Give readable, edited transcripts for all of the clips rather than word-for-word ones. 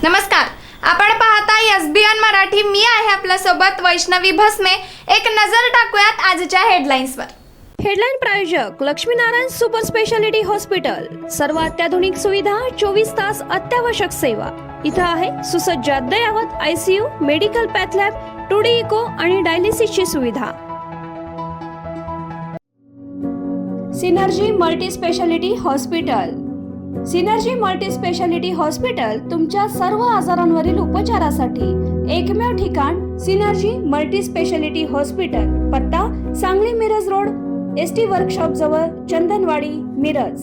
नमस्कार, आपण पाहताय एसबीएन मराठी. मी आहे आपल्या सोबत वैष्णवी भस्मे. एक नजर टाकूयात आजच्या हेडलाईन्सवर. हेडलाईन प्रायोजक लक्ष्मीनारायण सुपर स्पेशालिटी हॉस्पिटल. सर्व अत्याधुनिक सुविधा, 24 तास अत्यावश्यक सेवा. इथं आहे सुसज्ज अद्ययावत ICU, medical path lab, 2D echo आणि डायलिसिसची सुविधा. Synergy multi speciality hospital. Synergy multi speciality hospital तुमच्या सर्व आजारांवरील उपचारासाठी एकमेव ठिकाण. Synergy multi speciality hospital. पत्ता Sangli Miraj road, ST workshop जवळ, चंदनवाडी, मिरज.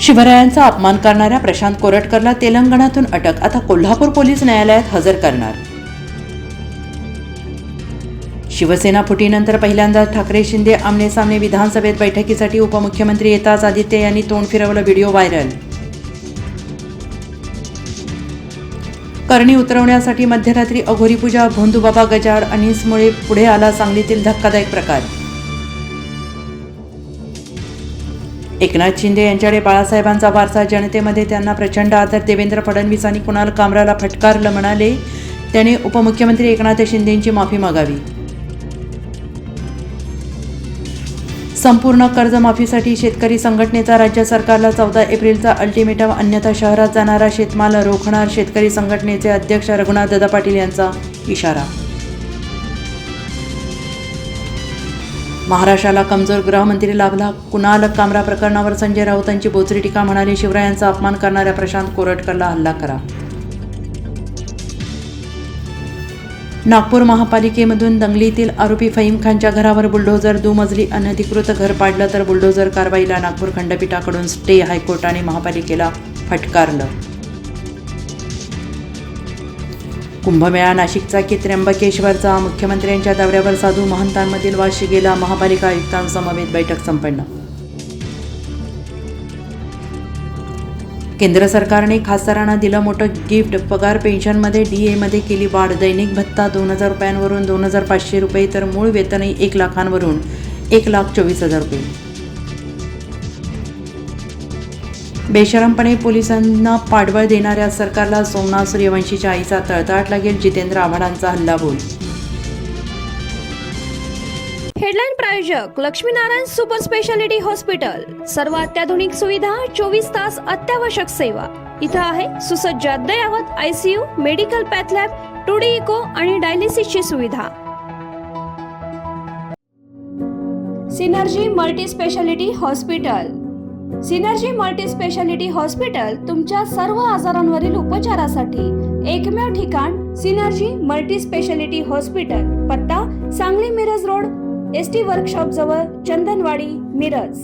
शिवरायांचा अपमान करणाऱ्या प्रशांत कोरटकरला तेलंगणातून अटक. आता कोल्हापूर पोलीस न्यायालयात हजर करणार. शिवसेना फुटीनंतर पहिल्यांदाच ठाकरे शिंदे आमनेसामने. विधानसभेत बैठकीसाठी उपमुख्यमंत्री येताच आदित्य यांनी तोंड फिरवलं. Video viral. करणी उतरवण्यासाठी मध्यरात्री अघोरी पूजा. भोंदूबाबा गजाड अनिसमुळे पुढे आला सांगलीतील धक्कादायक प्रकार. एकनाथ शिंदे यांच्याकडे बाळासाहेबांचा वारसा. जनतेमध्ये त्यांना प्रचंड आदर. देवेंद्र फडणवीसांनी कुणाल कामराला फटकारलं. म्हणाले त्याने उपमुख्यमंत्री एकनाथ शिंदेंची माफी मागावी. संपूर्ण कर्जमाफीसाठी शेतकरी संघटनेचा राज्य सरकारला 14 एप्रिलचा अल्टिमेटम. अन्यथा शहरात जाणारा शेतमाल रोखणार. शेतकरी संघटनेचे अध्यक्ष रघुनाथ दादा पाटील यांचा इशारा. महाराष्ट्राला कमजोर गृहमंत्री लाभला. कुणाल कामरा प्रकरणावर संजय राऊतांची बोचरी टीका. म्हणाले शिवरायांचा अपमान करणाऱ्या प्रशांत कोरटकरला हल्ला करा. नागपूर महापालिकेमधून दंगलीतील आरोपी फहीम खानच्या घरावर बुलडोझर. दुमजली अनधिकृत घर पाडलं तर बुलडोझर कारवाईला नागपूर खंडपीठाकडून स्टे. हायकोर्टाने महापालिकेला फटकारलं. कुंभमेळा नाशिकचा की त्र्यंबकेश्वरचा. मुख्यमंत्र्यांच्या दौऱ्यावर साधू महंतांमधील वाद शिगेला. महापालिका आयुक्तांसमवेत बैठक संपन्न. केंद्र सरकारने खासदारांना दिलं मोठं गिफ्ट. पगार पेन्शनमध्ये DA मध्ये केली वाढ. दैनिक भत्ता 2,000 रुपयांवरून 2,500 रुपये तर मूळ वेतनही 1 लाखांवरून 1,24,000 रुपये. बेशरमपणे पोलिसांना पाठबळ देणाऱ्या सरकारला सोमनाथ सूर्यवंशीच्या आईचा तळतळाट लागेल. जितेंद्र आव्हाडांचा हल्लाबोल. हेडलाईन प्रायोजक लक्ष्मीनारायण सुपर स्पेशालिटी हॉस्पिटल. सर्व अत्याधुनिक सुविधा, 24 तास अत्यावश्यक सेवा. इथं आहे सुसज्ज अद्ययावत ICU, medical path lab, 2D echo आणि डायलिसिसची सुविधा. Synergy multi speciality hospital. Synergy multi speciality hospital तुमच्या सर्व आजारांवरील उपचारासाठी एकमेव ठिकाण. Synergy multi speciality hospital. पत्ता Sangli Miraj road, ST workshop जवळ, चंदनवाडी, मिरज.